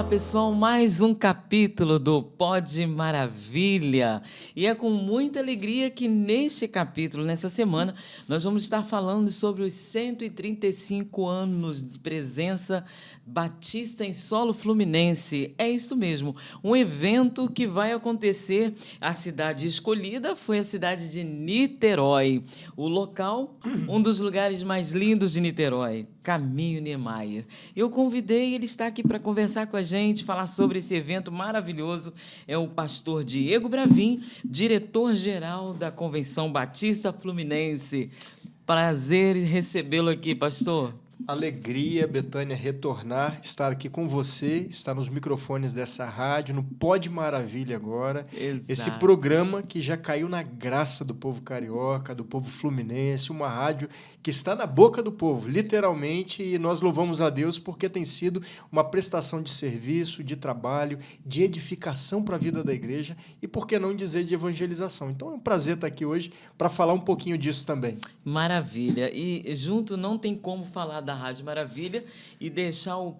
pessoal, mais um capítulo do Pod Maravilha. E é com muita alegria que neste capítulo, nessa semana, nós vamos estar falando sobre os 135 anos de presença batista em solo fluminense. É isso mesmo, um evento que vai acontecer. A cidade escolhida foi a cidade de Niterói. O local, um dos lugares mais lindos de Niterói, Caminho Niemeyer. Eu convidei, ele está aqui para conversar com a gente, falar sobre esse evento maravilhoso. É o pastor Diego Bravin, diretor-geral da Convenção Batista Fluminense. Prazer em recebê-lo aqui, pastor. Alegria, Betânia, retornar, estar aqui com você, estar nos microfones dessa rádio, no Pod Maravilha agora. Exato. Esse programa que já caiu na graça do povo carioca, do povo fluminense, uma rádio que está na boca do povo, literalmente, e nós louvamos a Deus porque tem sido uma prestação de serviço, de trabalho, de edificação para a vida da igreja e, por que não dizer, de evangelização. Então é um prazer estar aqui hoje para falar um pouquinho disso também. Maravilha. E junto não tem como falar da Rádio Maravilha e deixar o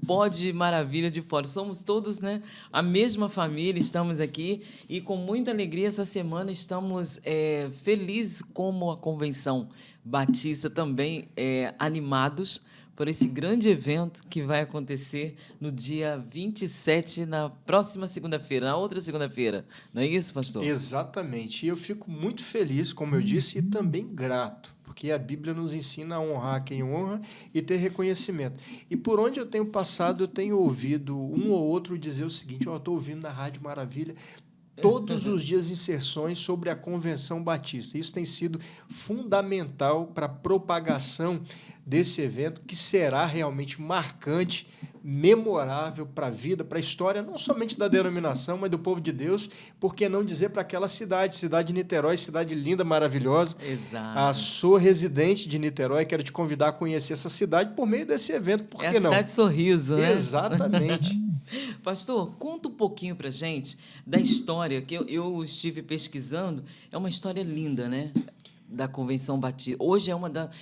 Pod Maravilha de fora. Somos todos, né, a mesma família, estamos aqui e com muita alegria essa semana estamos felizes como a Convenção Batista também, animados por esse grande evento que vai acontecer no dia 27, na próxima segunda-feira, na outra segunda-feira. Não é isso, pastor? Exatamente. E eu fico muito feliz, como eu disse, e também grato, porque a Bíblia nos ensina a honrar quem honra e ter reconhecimento. E por onde eu tenho passado, eu tenho ouvido um ou outro dizer o seguinte: eu estou ouvindo na Rádio Maravilha todos os dias inserções sobre a Convenção Batista. Isso tem sido fundamental para a propagação desse evento, que será realmente marcante, memorável para a vida, para a história, não somente da denominação, mas do povo de Deus, por que não dizer para aquela cidade de Niterói, cidade linda, maravilhosa. Exato. Sou residente de Niterói, quero te convidar a conhecer essa cidade por meio desse evento, por que não? É a cidade sorriso, né? Exatamente. Pastor, conta um pouquinho para gente da história, que eu estive pesquisando. É uma história linda, né? Da Convenção Batista. Hoje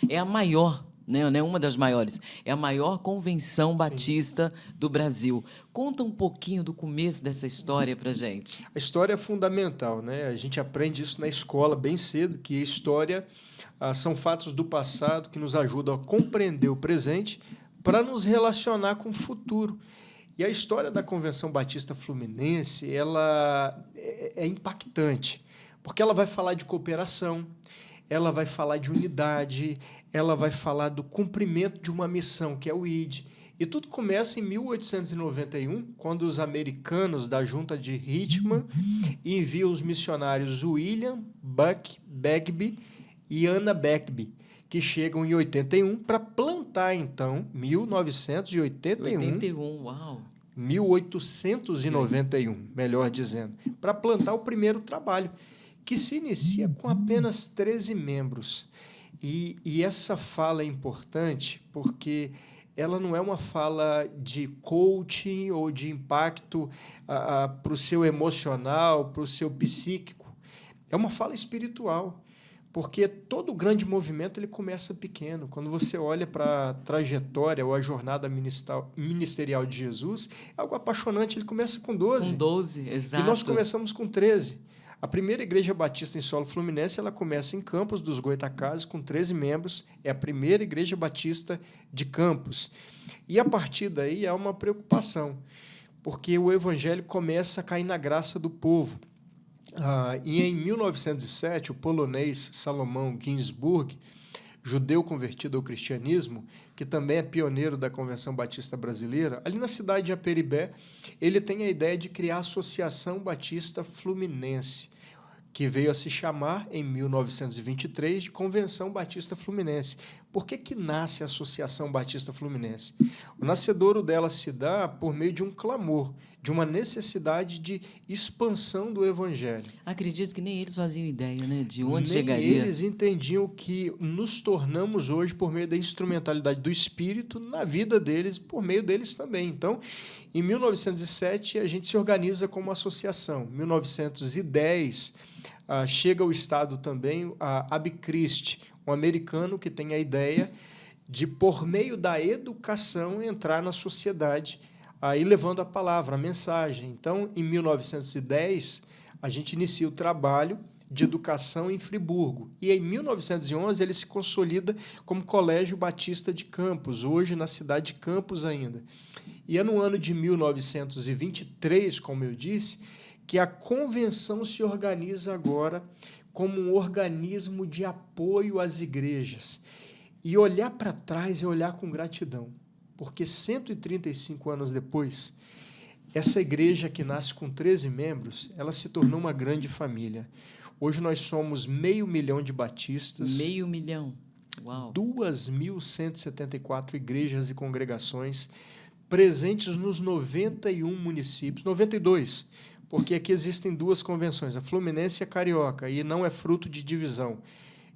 é a maior, né? Não é uma das maiores. É a maior convenção batista do Brasil. Conta um pouquinho do começo dessa história para gente. A história é fundamental, né? A gente aprende isso na escola bem cedo, que a história são fatos do passado que nos ajudam a compreender o presente para nos relacionar com o futuro. E a história da Convenção Batista Fluminense, ela é impactante, porque ela vai falar de cooperação, ela vai falar de unidade, ela vai falar do cumprimento de uma missão, que é o ID. E tudo começa em 1891, quando os americanos da Junta de Richmond enviam os missionários William Buck Bagby e Anna Bagby, que chegam em 81 para plantar, então, 1981. Uau! 1891, melhor dizendo, para plantar o primeiro trabalho, que se inicia com apenas 13 membros. E essa fala é importante porque ela não é uma fala de coaching ou de impacto para o seu emocional, para o seu psíquico. É uma fala espiritual. Porque todo grande movimento ele começa pequeno. Quando você olha para a trajetória ou a jornada ministerial de Jesus, é algo apaixonante. Ele começa com 12. Com 12, exato. E nós começamos com 13. A primeira igreja batista em solo fluminense, ela começa em Campos dos Goytacazes, com 13 membros. É a primeira igreja batista de Campos. E a partir daí há uma preocupação, porque o evangelho começa a cair na graça do povo. E em 1907, o polonês Salomão Ginsburg, judeu convertido ao cristianismo, que também é pioneiro da Convenção Batista Brasileira, ali na cidade de Aperibé, ele tem a ideia de criar a Associação Batista Fluminense, que veio a se chamar, em 1923, de Convenção Batista Fluminense. Por que nasce a Associação Batista Fluminense? O nascedouro dela se dá por meio de um clamor, de uma necessidade de expansão do Evangelho. Acredito que nem eles faziam ideia, né, de onde Nem chegaria. eles entendiam que nos tornamos hoje por meio da instrumentalidade do Espírito na vida deles, por meio deles também. Então, em 1907, a gente se organiza como associação. Em 1910, chega ao Estado também a Abby Christie, um americano que tem a ideia de, por meio da educação, entrar na sociedade aí levando a palavra, a mensagem. Então, em 1910, a gente inicia o trabalho de educação em Friburgo. E em 1911 ele se consolida como Colégio Batista de Campos, hoje na cidade de Campos ainda. E é no ano de 1923, como eu disse, que a convenção se organiza agora como um organismo de apoio às igrejas. E olhar para trás é olhar com gratidão, porque 135 anos depois, essa igreja que nasce com 13 membros, ela se tornou uma grande família. Hoje nós somos 500 mil de batistas. 500 mil. Uau. 2.174 igrejas e congregações presentes nos 91 municípios, 92, porque aqui existem duas convenções, a Fluminense e a Carioca, e não é fruto de divisão.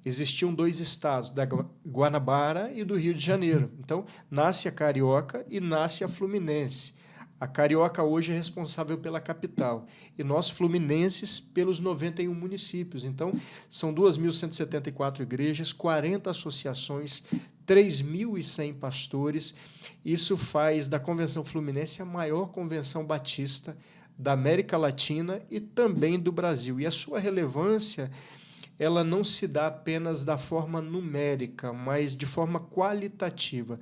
Existiam 2 estados, da Guanabara e do Rio de Janeiro. Então, nasce a Carioca e nasce a Fluminense. A Carioca hoje é responsável pela capital e nós, fluminenses, pelos 91 municípios. Então, são 2.174 igrejas, 40 associações, 3.100 pastores. Isso faz da Convenção Fluminense a maior convenção batista da América Latina e também do Brasil. E a sua relevância, ela não se dá apenas da forma numérica, mas de forma qualitativa.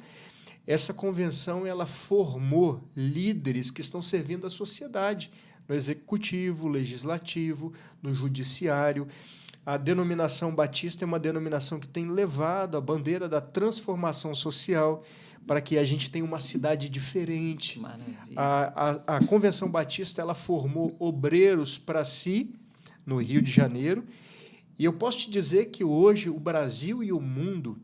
Essa convenção ela formou líderes que estão servindo a sociedade, no executivo, legislativo, no judiciário. A denominação batista é uma denominação que tem levado a bandeira da transformação social para que a gente tenha uma cidade diferente. A Convenção Batista ela formou obreiros para si, no Rio de Janeiro, e eu posso te dizer que hoje o Brasil e o mundo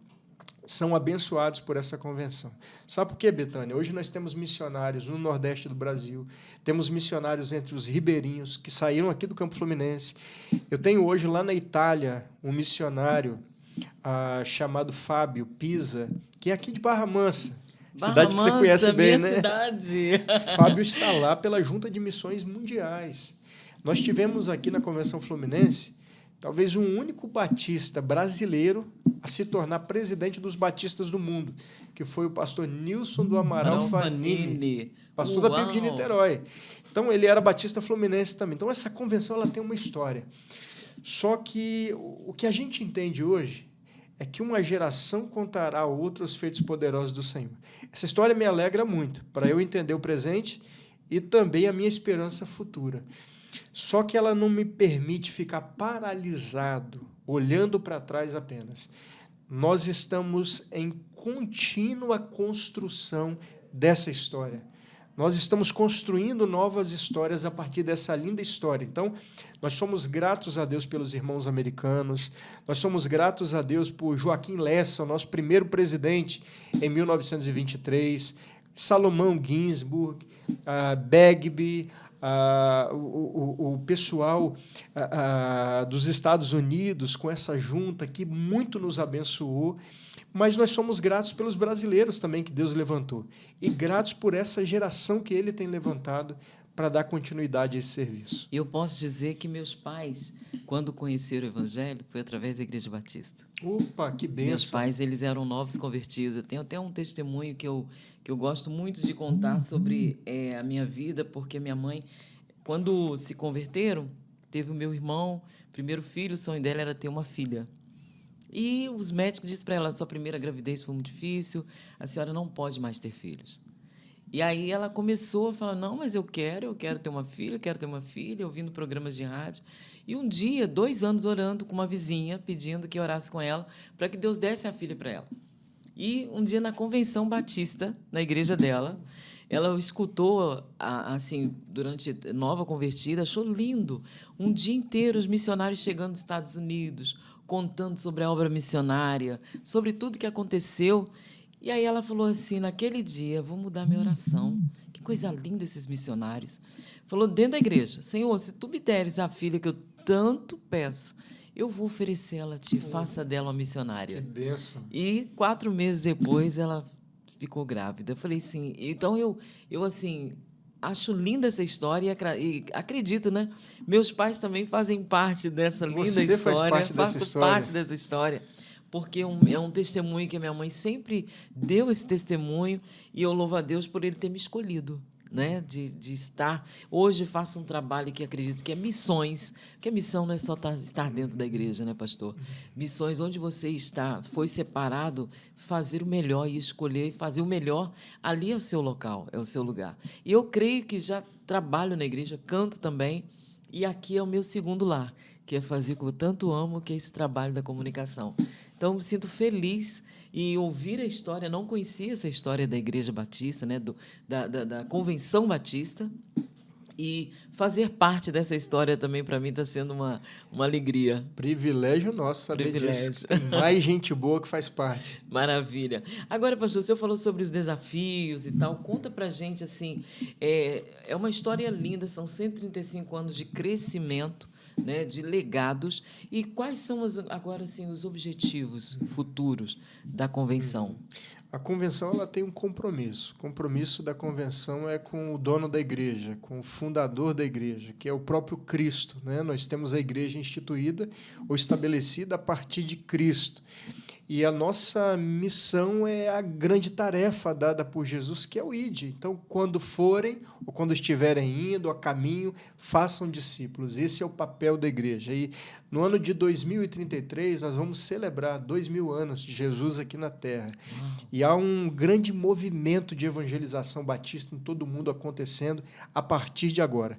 são abençoados por essa convenção. Sabe por quê, Betânia? Hoje nós temos missionários no Nordeste do Brasil, temos missionários entre os ribeirinhos, que saíram aqui do Campo Fluminense. Eu tenho hoje lá na Itália um missionário chamado Fábio Pisa, que é aqui de Barra Mansa, cidade que você conhece bem, né? Cidade. Fábio está lá pela Junta de Missões Mundiais. Nós tivemos aqui na Convenção Fluminense talvez um único batista brasileiro a se tornar presidente dos batistas do mundo, que foi o pastor Nilson do Amaral Fanini, pastor da PIB de Niterói. Então, ele era batista fluminense também. Então, essa convenção ela tem uma história. Só que o que a gente entende hoje é que uma geração contará a outra os feitos poderosos do Senhor. Essa história me alegra muito, para eu entender o presente e também a minha esperança futura. Só que ela não me permite ficar paralisado, olhando para trás apenas. Nós estamos em contínua construção dessa história. Nós estamos construindo novas histórias a partir dessa linda história. Então, nós somos gratos a Deus pelos irmãos americanos, nós somos gratos a Deus por Joaquim Lessa, o nosso primeiro presidente em 1923, Salomão Ginsburg, Begbie, o pessoal dos Estados Unidos com essa junta que muito nos abençoou, mas nós somos gratos pelos brasileiros também que Deus levantou e gratos por essa geração que Ele tem levantado para dar continuidade a esse serviço. Eu posso dizer que meus pais, quando conheceram o Evangelho, foi através da Igreja Batista. Opa, que bênção! Meus pais, eles eram novos convertidos. Eu tenho até um testemunho que eu gosto muito de contar sobre a minha vida, porque minha mãe, quando se converteram, teve o meu irmão, primeiro filho, o sonho dela era ter uma filha. E os médicos disseram para ela, sua primeira gravidez foi muito difícil, a senhora não pode mais ter filhos. E aí ela começou a falar, não, mas eu quero ter uma filha, ouvindo programas de rádio. E um dia, 2 anos orando com uma vizinha, pedindo que orasse com ela, para que Deus desse a filha para ela. E um dia, na Convenção Batista, na igreja dela, ela escutou, assim, durante nova convertida, achou lindo. Um dia inteiro, os missionários chegando dos Estados Unidos, contando sobre a obra missionária, sobre tudo que aconteceu. E aí ela falou assim, naquele dia, vou mudar minha oração. Que coisa linda esses missionários. Falou dentro da igreja, Senhor, se tu me deres a filha que eu tanto peço, eu vou oferecê-la a ti, faça dela uma missionária. Que bênção. E 4 meses depois ela ficou grávida. Eu falei assim, então eu assim, acho linda essa história e acredito, né? Meus pais também fazem parte dessa linda história. Faço parte dessa história. Porque é um testemunho que a minha mãe sempre deu esse testemunho e eu louvo a Deus por Ele ter me escolhido né, de estar. Hoje faço um trabalho que acredito que é missões, porque a missão não é só estar dentro da igreja, né, pastor? Missões onde você está, foi separado, fazer o melhor e escolher fazer o melhor, ali é o seu local, é o seu lugar. E eu creio que já trabalho na igreja, canto também, e aqui é o meu segundo lar, que é fazer o que eu tanto amo, que é esse trabalho da comunicação. Então, me sinto feliz e ouvir a história, não conhecia essa história da Igreja Batista, né, da Convenção Batista, e fazer parte dessa história também, para mim, está sendo uma alegria. Privilégio nosso saber disso. Privilégio. Tem mais gente boa que faz parte. Maravilha. Agora, pastor, o senhor falou sobre os desafios e tal. Conta para a gente, assim, é uma história linda, são 135 anos de crescimento, né, de legados. E quais são, agora, assim, os objetivos futuros da convenção? A convenção ela tem um compromisso. O compromisso da convenção é com o dono da igreja, com o fundador da igreja, que é o próprio Cristo, né? Nós temos a igreja instituída ou estabelecida a partir de Cristo. E a nossa missão é a grande tarefa dada por Jesus, que é o ide. Então, quando forem ou quando estiverem indo a caminho, façam discípulos. Esse é o papel da igreja. E no ano de 2033, nós vamos celebrar 2000 anos de Jesus aqui na Terra. E há um grande movimento de evangelização batista em todo o mundo acontecendo a partir de agora.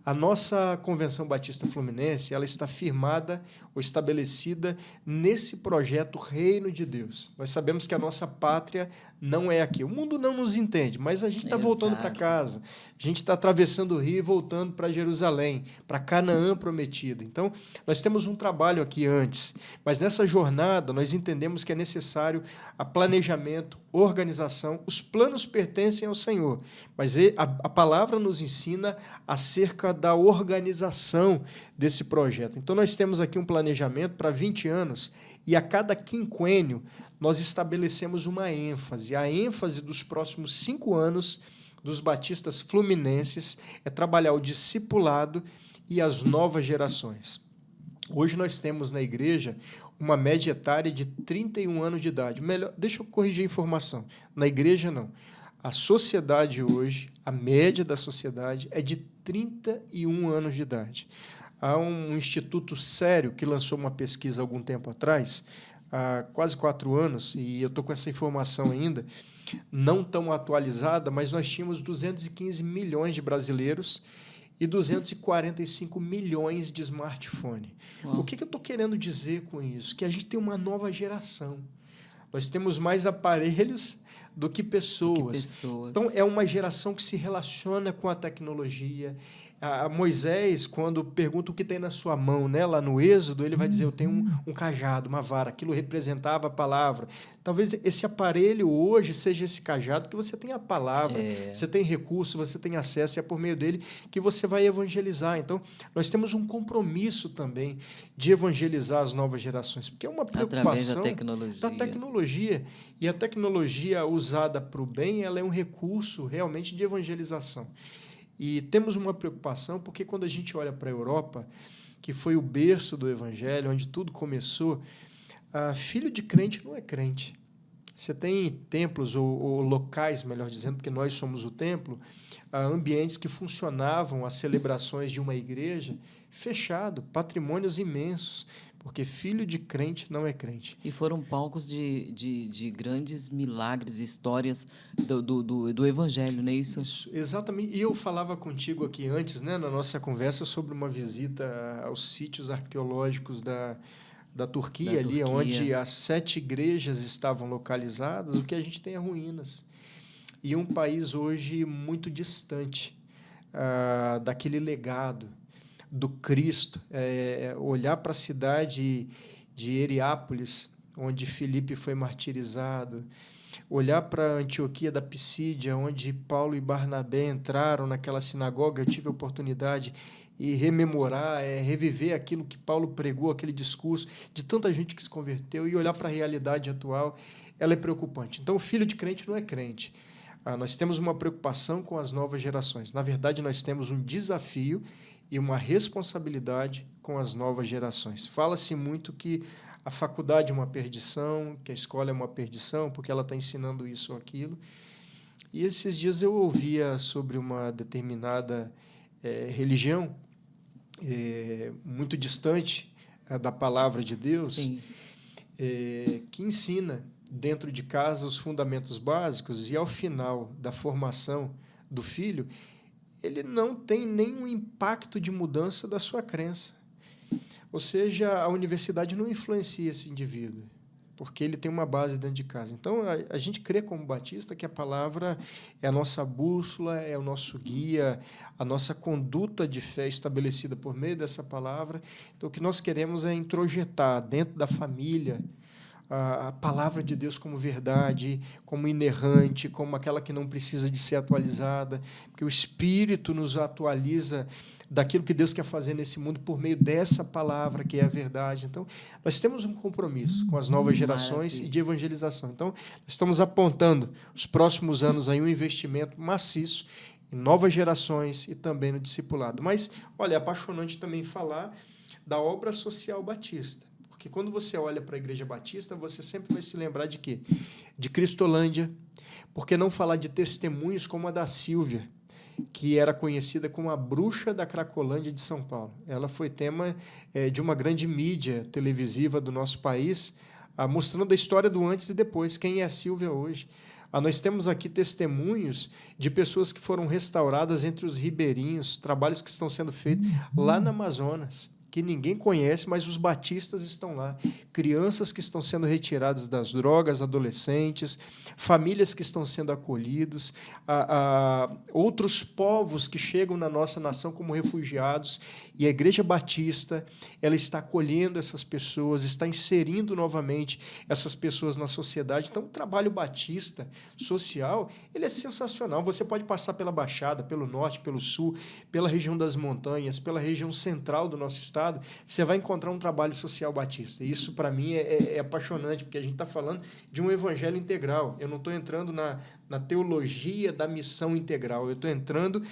A nossa Convenção Batista Fluminense ela está firmada ou estabelecida nesse projeto Reino de Deus. Nós sabemos que a nossa pátria não é aqui. O mundo não nos entende, mas a gente está voltando para casa. A gente está atravessando o rio e voltando para Jerusalém, para Canaã prometida. Então, nós temos um trabalho aqui antes, mas nessa jornada nós entendemos que é necessário a planejamento, organização. Os planos pertencem ao Senhor, mas a palavra nos ensina acerca da organização desse projeto. Então, nós temos aqui um planejamento para 20 anos e a cada quinquênio nós estabelecemos uma ênfase. A ênfase dos próximos 5 anos dos batistas fluminenses é trabalhar o discipulado e as novas gerações. Hoje nós temos na igreja uma média etária de 31 anos de idade. Melhor, deixa eu corrigir a informação. Na igreja, não. A sociedade hoje, a média da sociedade é de 31 anos de idade. Há um instituto sério que lançou uma pesquisa há algum tempo atrás, há quase 4 anos, e eu estou com essa informação ainda, não tão atualizada, mas nós tínhamos 215 milhões de brasileiros e 245 milhões de smartphone. Uau. O que eu estou querendo dizer com isso? Que a gente tem uma nova geração. Nós temos mais aparelhos do que pessoas. Então, é uma geração que se relaciona com a tecnologia. A Moisés, quando pergunta o que tem na sua mão, né? Lá no Êxodo, ele vai dizer, eu tenho um cajado, uma vara. Aquilo representava a palavra. Talvez esse aparelho hoje seja esse cajado, que você tem a palavra, você tem recurso, você tem acesso, e é por meio dele que você vai evangelizar. Então, nós temos um compromisso também de evangelizar as novas gerações, porque é uma preocupação através da tecnologia. E a tecnologia usada para o bem, ela é um recurso realmente de evangelização. E temos uma preocupação porque quando a gente olha para a Europa, que foi o berço do Evangelho, onde tudo começou, filho de crente não é crente. Você tem templos, ou locais, melhor dizendo, porque nós somos o templo, ambientes que funcionavam, as celebrações de uma igreja, fechado, patrimônios imensos, porque filho de crente não é crente. E foram palcos de grandes milagres, histórias do Evangelho, não é isso? Isso, exatamente. E eu falava contigo aqui antes, né, na nossa conversa, sobre uma visita aos sítios arqueológicos da Turquia, ali onde as 7 igrejas estavam localizadas. O que a gente tem é ruínas. E um país hoje muito distante daquele legado do Cristo, olhar para a cidade de Heriápolis, onde Filipe foi martirizado, olhar para a Antioquia da Pisídia, onde Paulo e Barnabé entraram naquela sinagoga. Eu tive a oportunidade de rememorar, reviver aquilo que Paulo pregou, aquele discurso de tanta gente que se converteu, e olhar para a realidade atual, ela é preocupante. Então, o filho de crente não é crente. Nós temos uma preocupação com as novas gerações. Na verdade, nós temos um desafio e uma responsabilidade com as novas gerações. Fala-se muito que a faculdade é uma perdição, que a escola é uma perdição, porque ela está ensinando isso ou aquilo. E esses dias eu ouvia sobre uma determinada religião muito distante da palavra de Deus, Sim. Que ensina dentro de casa os fundamentos básicos e, ao final da formação do filho, ele não tem nenhum impacto de mudança da sua crença. Ou seja, a universidade não influencia esse indivíduo, porque ele tem uma base dentro de casa. Então, a gente crê como batista que a palavra é a nossa bússola, é o nosso guia, a nossa conduta de fé estabelecida por meio dessa palavra. Então, o que nós queremos é introjetar dentro da família a palavra de Deus como verdade, como inerrante, como aquela que não precisa de ser atualizada, porque o Espírito nos atualiza daquilo que Deus quer fazer nesse mundo por meio dessa palavra, que é a verdade. Então, nós temos um compromisso com as novas gerações. Maravilha. E de evangelização. Então, nós estamos apontando os próximos anos aí um investimento maciço em novas gerações e também no discipulado. Mas, olha, é apaixonante também falar da obra social batista. Porque quando você olha para a Igreja Batista, você sempre vai se lembrar de quê? De Cristolândia. Por que não falar de testemunhos como a da Sílvia, que era conhecida como a bruxa da Cracolândia de São Paulo? Ela foi tema de uma grande mídia televisiva do nosso país, mostrando a história do antes e depois. Quem é a Sílvia hoje? Nós temos aqui testemunhos de pessoas que foram restauradas entre os ribeirinhos, trabalhos que estão sendo feitos lá no Amazonas, que ninguém conhece, mas os batistas estão lá. Crianças que estão sendo retiradas das drogas, adolescentes, famílias que estão sendo acolhidos, outros povos que chegam na nossa nação como refugiados, e a Igreja Batista ela está acolhendo essas pessoas, está inserindo novamente essas pessoas na sociedade. Então, o trabalho batista social ele é sensacional. Você pode passar pela Baixada, pelo Norte, pelo Sul, pela região das montanhas, pela região central do nosso estado, você vai encontrar um trabalho social batista. Isso, para mim, é apaixonante, porque a gente está falando de um evangelho integral. Eu não estou entrando na teologia da missão integral, eu estou entrando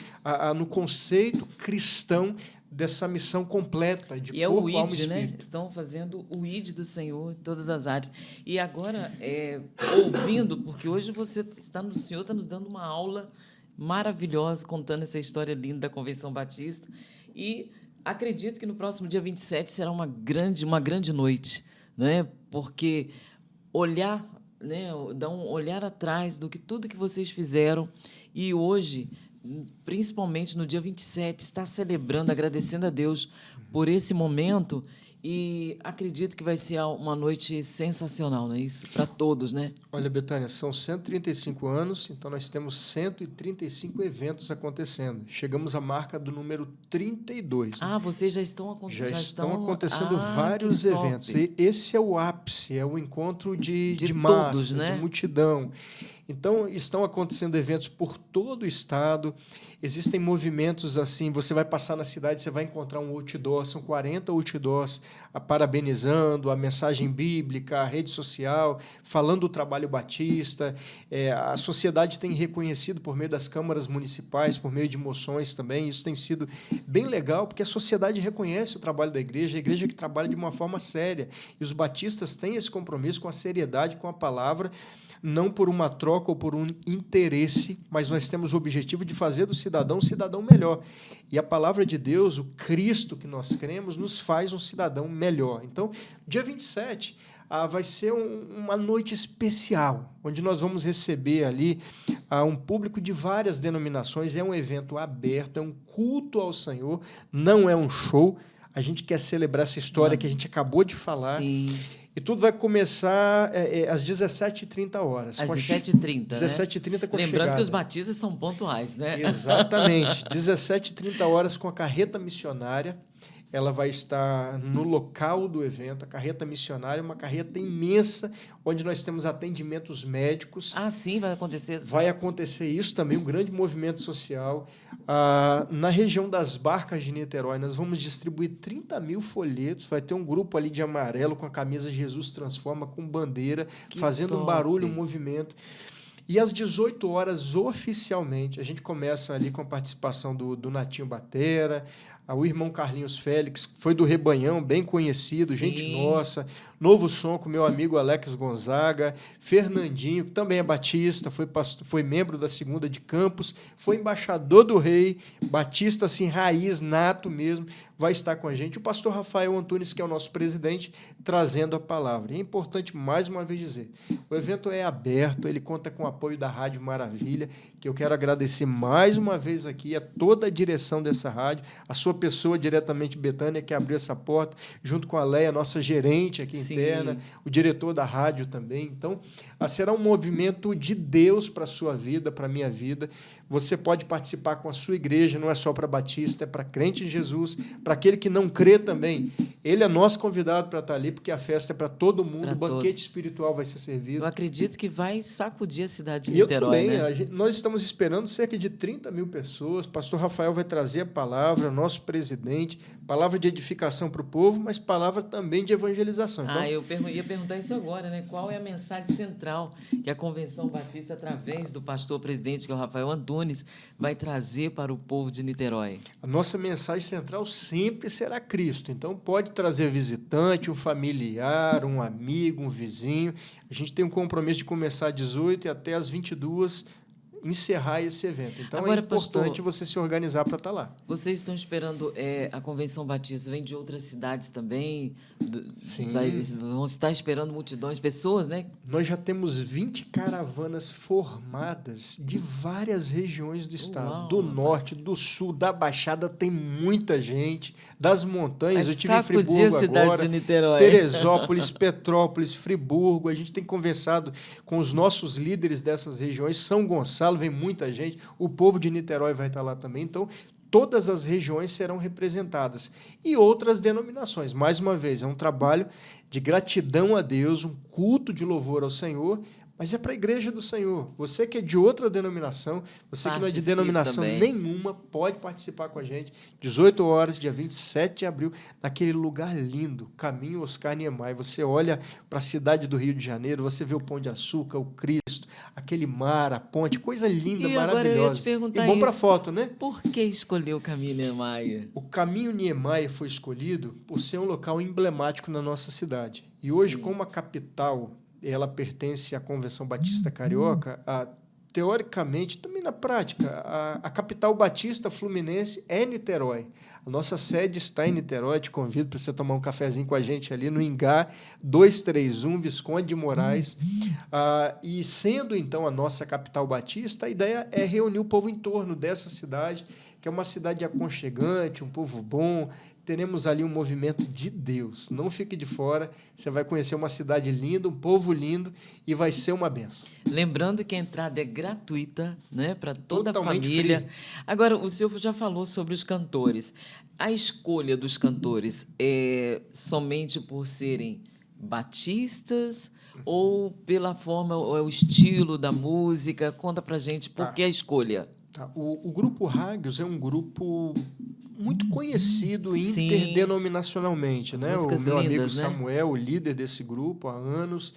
no conceito cristão dessa missão completa de corpo, alma e espírito. Né? Estão fazendo o ID do Senhor em todas as áreas. E agora, ouvindo, porque hoje o Senhor está nos dando uma aula maravilhosa, contando essa história linda da Convenção Batista. E acredito que no próximo dia 27 será uma grande noite, né? Porque olhar, né, dar um olhar atrás do que tudo que vocês fizeram e hoje, principalmente no dia 27, está celebrando, agradecendo a Deus por esse momento. E acredito que vai ser uma noite sensacional, não é isso? Para todos, né? Olha, Betânia, são 135 anos, então nós temos 135 eventos acontecendo. Chegamos à marca do número 32. Ah, vocês já estão acontecendo? Já estão acontecendo vários eventos. E esse é o ápice, é o encontro de massa, todos, né? De multidão. Então, estão acontecendo eventos por todo o estado, existem movimentos assim, você vai passar na cidade, você vai encontrar um outdoor, são 40 outdoors parabenizando, a mensagem bíblica, a rede social, falando do trabalho batista. A sociedade tem reconhecido por meio das câmaras municipais, por meio de moções também, isso tem sido bem legal, porque a sociedade reconhece o trabalho da igreja, a igreja que trabalha de uma forma séria, e os batistas têm esse compromisso com a seriedade, com a palavra, não por uma troca ou por um interesse, mas nós temos o objetivo de fazer do cidadão um cidadão melhor. E a palavra de Deus, o Cristo que nós cremos, nos faz um cidadão melhor. Então, dia 27 vai ser uma noite especial, onde nós vamos receber ali um público de várias denominações. É um evento aberto, é um culto ao Senhor, não é um show. A gente quer celebrar essa história que a gente acabou de falar. Sim. E tudo vai começar às 17h30. Às 17h30, 17h30 com Lembrando chegada. Que os batistas são pontuais, né? Exatamente. 17h30 com a carreta missionária. Ela vai estar no local do evento. A carreta missionária é uma carreta imensa, onde nós temos atendimentos médicos. Ah, sim, vai acontecer. Vai acontecer isso também, um grande movimento social. Na região das Barcas de Niterói, nós vamos distribuir 30 mil folhetos. Vai ter um grupo ali de amarelo com a camisa Jesus Transforma, com bandeira, fazendo um barulho, um movimento. E às 18 horas, oficialmente, a gente começa ali com a participação do Natinho Batera, o irmão Carlinhos Félix, foi do Rebanhão, bem conhecido, gente nossa, Novo Som com meu amigo Alex Gonzaga, Fernandinho, que também é batista, foi membro da Segunda de Campos, foi embaixador do Rei, batista assim, raiz, nato mesmo, vai estar com a gente. O pastor Rafael Antunes, que é o nosso presidente, trazendo a palavra. E é importante, mais uma vez, dizer, o evento é aberto, ele conta com o apoio da Rádio Maravilha, que eu quero agradecer mais uma vez aqui a toda a direção dessa rádio, a sua pessoa diretamente, Betânia, que abriu essa porta, junto com a Leia, nossa gerente aqui interna, o diretor da rádio também. Então, será um movimento de Deus para a sua vida, para a minha vida. Você pode participar com a sua igreja, não é só para batista, é para crente em Jesus, para aquele que não crê também. Ele é nosso convidado para estar ali, porque a festa é para todo mundo, o banquete espiritual vai ser servido. Eu acredito que vai sacudir a cidade de Niterói, eu também, né? Nós estamos esperando cerca de 30 mil pessoas, pastor Rafael vai trazer a palavra, nosso presidente, palavra de edificação para o povo, mas palavra também de evangelização. Então, eu ia perguntar isso agora, né? Qual é a mensagem central que a Convenção Batista, através do pastor presidente, que é o Rafael Antunes, vai trazer para o povo de Niterói? A nossa mensagem central sempre será Cristo. Então, pode trazer visitante, um familiar, um amigo, um vizinho. A gente tem um compromisso de começar às 18 e até às 22 encerrar esse evento. Então, agora, é importante pastor, você se organizar para estar lá. Vocês estão esperando a Convenção Batista, vem de outras cidades também? Sim. Vão estar esperando multidões, pessoas, né? Nós já temos 20 caravanas formadas de várias regiões do estado. Uau, do norte, do sul, da Baixada, tem muita gente. Das montanhas, eu tive em Friburgo a cidade agora, de Niterói. Teresópolis, Petrópolis, Friburgo. A gente tem conversado com os nossos líderes dessas regiões. São Gonçalo, vem muita gente. O povo de Niterói vai estar lá também. Então, todas as regiões serão representadas. E outras denominações. Mais uma vez, é um trabalho de gratidão a Deus, um culto de louvor ao Senhor, mas é para a igreja do Senhor. Você que é de outra denominação, você que não é de denominação nenhuma, pode participar com a gente. 18 horas, dia 27 de abril, naquele lugar lindo, Caminho Oscar Niemeyer. Você olha para a cidade do Rio de Janeiro, você vê o Pão de Açúcar, o Cristo, aquele mar, a ponte, coisa linda, maravilhosa. Agora eu ia te perguntar e bom para foto, né? Por que escolheu o Caminho Niemeyer? O Caminho Niemeyer foi escolhido por ser um local emblemático na nossa cidade. E hoje, como a capital ela pertence à Convenção Batista Carioca, teoricamente, também na prática, a capital batista fluminense é Niterói. A nossa sede está em Niterói, te convido para você tomar um cafezinho com a gente ali no Ingá 231, Visconde de Moraes. E sendo, então, a nossa capital batista, a ideia é reunir o povo em torno dessa cidade, que é uma cidade aconchegante, um povo bom. Teremos ali um movimento de Deus. Não fique de fora, você vai conhecer uma cidade linda, um povo lindo e vai ser uma benção. Lembrando que a entrada é gratuita, né, para toda Totalmente a família. Free. Agora, o senhor já falou sobre os cantores. A escolha dos cantores é somente por serem batistas ou pela forma, ou é o estilo da música? Conta pra gente por que a escolha. O Grupo Hagios é um grupo muito conhecido interdenominacionalmente, né? O meu amigo Samuel, o líder desse grupo há anos,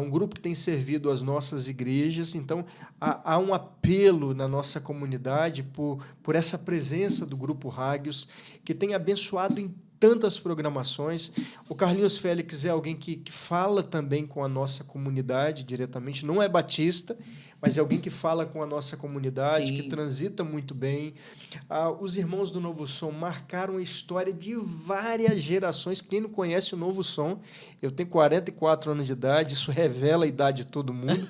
um grupo que tem servido as nossas igrejas. Então, há um apelo na nossa comunidade por essa presença do Grupo Hagios, que tem abençoado em tantas programações. O Carlinhos Félix é alguém que fala também com a nossa comunidade diretamente, não é batista, mas é alguém que fala com a nossa comunidade, que transita muito bem. Os irmãos do Novo Som marcaram a história de várias gerações. Quem não conhece o Novo Som, eu tenho 44 anos de idade, isso revela a idade de todo mundo.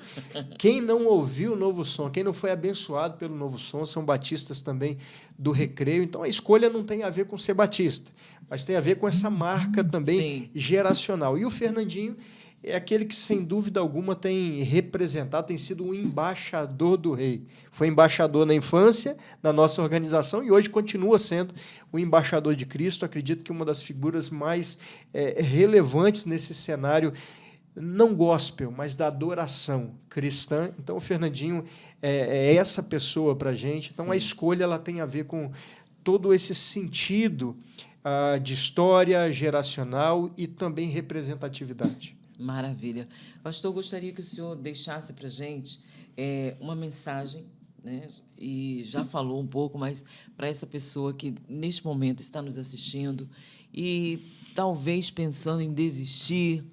Quem não ouviu o Novo Som, quem não foi abençoado pelo Novo Som, são batistas também do Recreio. Então, a escolha não tem a ver com ser batista, mas tem a ver com essa marca também geracional. E o Fernandinho é aquele que, sem dúvida alguma, tem representado, tem sido um embaixador do Rei. Foi embaixador na infância, na nossa organização, e hoje continua sendo o embaixador de Cristo. Acredito que uma das figuras mais relevantes nesse cenário, não gospel, mas da adoração cristã. Então, o Fernandinho é essa pessoa para a gente. Então, a escolha ela tem a ver com todo esse sentido de história geracional e também representatividade. Maravilha. Pastor, eu gostaria que o senhor deixasse para a gente uma mensagem, né? E já falou um pouco, mas para essa pessoa que, neste momento, está nos assistindo e talvez pensando em desistir,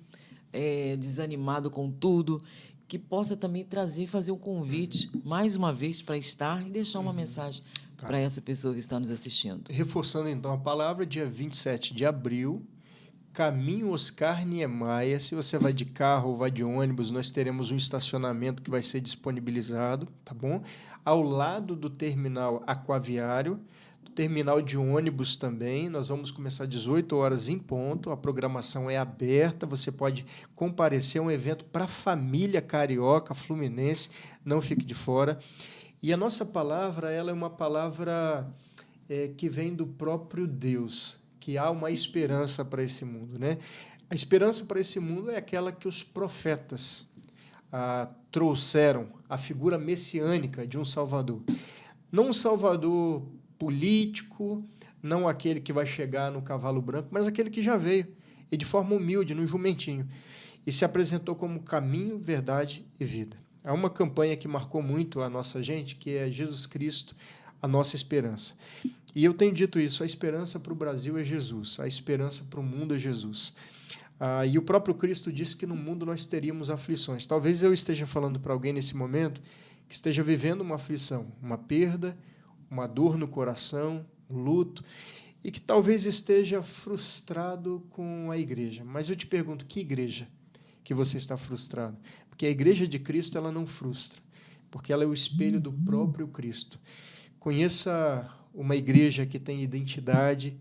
desanimado com tudo, que possa também fazer um convite, mais uma vez, para estar e deixar uma mensagem para essa pessoa que está nos assistindo. Reforçando, então, a palavra, dia 27 de abril, Caminho Oscar Niemeyer. Se você vai de carro ou vai de ônibus, nós teremos um estacionamento que vai ser disponibilizado, tá bom? Ao lado do terminal aquaviário, do terminal de ônibus também. Nós vamos começar às 18 horas em ponto. A programação é aberta, você pode comparecer. É um evento para a família carioca, fluminense, não fique de fora. E a nossa palavra, ela é uma palavra que vem do próprio Deus, que há uma esperança para esse mundo, né? A esperança para esse mundo é aquela que os profetas trouxeram, a figura messiânica de um Salvador. Não um Salvador político, não aquele que vai chegar no cavalo branco, mas aquele que já veio, e de forma humilde, no jumentinho, e se apresentou como caminho, verdade e vida. Há uma campanha que marcou muito a nossa gente, que é Jesus Cristo, a nossa esperança. E eu tenho dito isso, a esperança para o Brasil é Jesus, a esperança para o mundo é Jesus. E o próprio Cristo disse que no mundo nós teríamos aflições. Talvez eu esteja falando para alguém nesse momento que esteja vivendo uma aflição, uma perda, uma dor no coração, um luto, e que talvez esteja frustrado com a igreja. Mas eu te pergunto, que igreja que você está frustrado? Porque a igreja de Cristo, ela não frustra, porque ela é o espelho do próprio Cristo. Conheça uma igreja que tem identidade,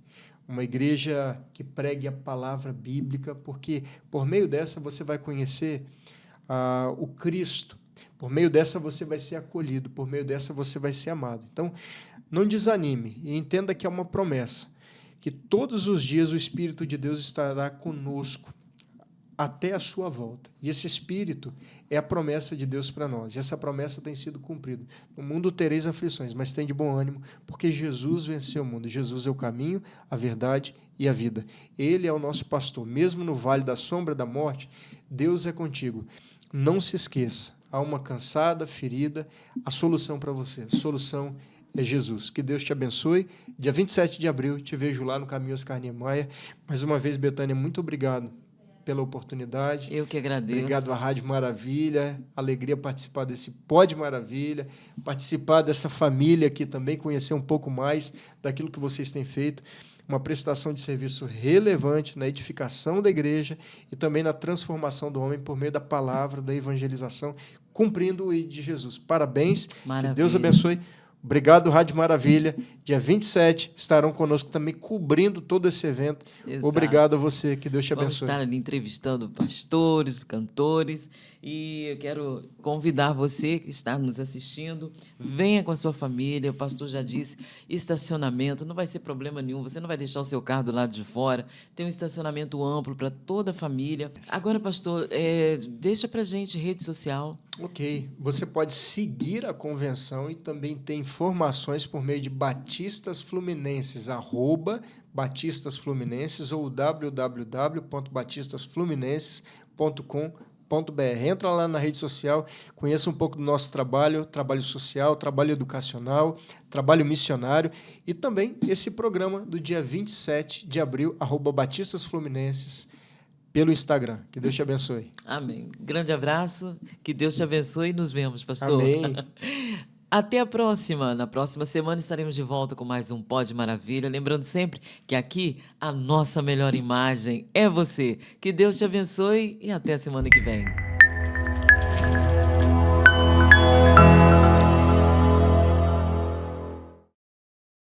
uma igreja que pregue a palavra bíblica, porque por meio dessa você vai conhecer o Cristo, por meio dessa você vai ser acolhido, por meio dessa você vai ser amado. Então, não desanime e entenda que é uma promessa, que todos os dias o Espírito de Deus estará conosco até a sua volta. E esse Espírito é a promessa de Deus para nós. E essa promessa tem sido cumprida. No mundo tereis aflições, mas tem de bom ânimo, porque Jesus venceu o mundo. Jesus é o caminho, a verdade e a vida. Ele é o nosso pastor. Mesmo no vale da sombra da morte, Deus é contigo. Não se esqueça, há uma cansada, ferida, a solução para você. A solução é Jesus. Que Deus te abençoe. Dia 27 de abril, te vejo lá no Caminho Oscar Niemeyer. Mais uma vez, Betânia, muito obrigado pela oportunidade. Eu que agradeço. Obrigado à Rádio Maravilha. Alegria participar desse Pod Maravilha, participar dessa família aqui também, conhecer um pouco mais daquilo que vocês têm feito. Uma prestação de serviço relevante na edificação da igreja e também na transformação do homem por meio da palavra, da evangelização, cumprindo o ID de Jesus. Parabéns. Maravilha. Que Deus abençoe. Obrigado, Rádio Maravilha. Dia 27 estarão conosco também cobrindo todo esse evento. Exato. Obrigado a você, que Deus te abençoe. Vamos estar ali entrevistando pastores, cantores, e eu quero convidar você que está nos assistindo, venha com a sua família, o pastor já disse, estacionamento, não vai ser problema nenhum, você não vai deixar o seu carro do lado de fora, tem um estacionamento amplo para toda a família. Agora, pastor, deixa para a gente rede social. Ok, você pode seguir a convenção e também ter informações por meio de Batistas Fluminenses, @Batistas Fluminenses ou www.batistasfluminenses.com.br. Entra lá na rede social, conheça um pouco do nosso trabalho social, trabalho educacional, trabalho missionário e também esse programa do dia 27 de abril, @Batistas Fluminenses, pelo Instagram. Que Deus te abençoe. Amém. Grande abraço, que Deus te abençoe e nos vemos, pastor. Amém. Até a próxima. Na próxima semana estaremos de volta com mais um Pod Maravilha. Lembrando sempre que aqui a nossa melhor imagem é você. Que Deus te abençoe e até a semana que vem.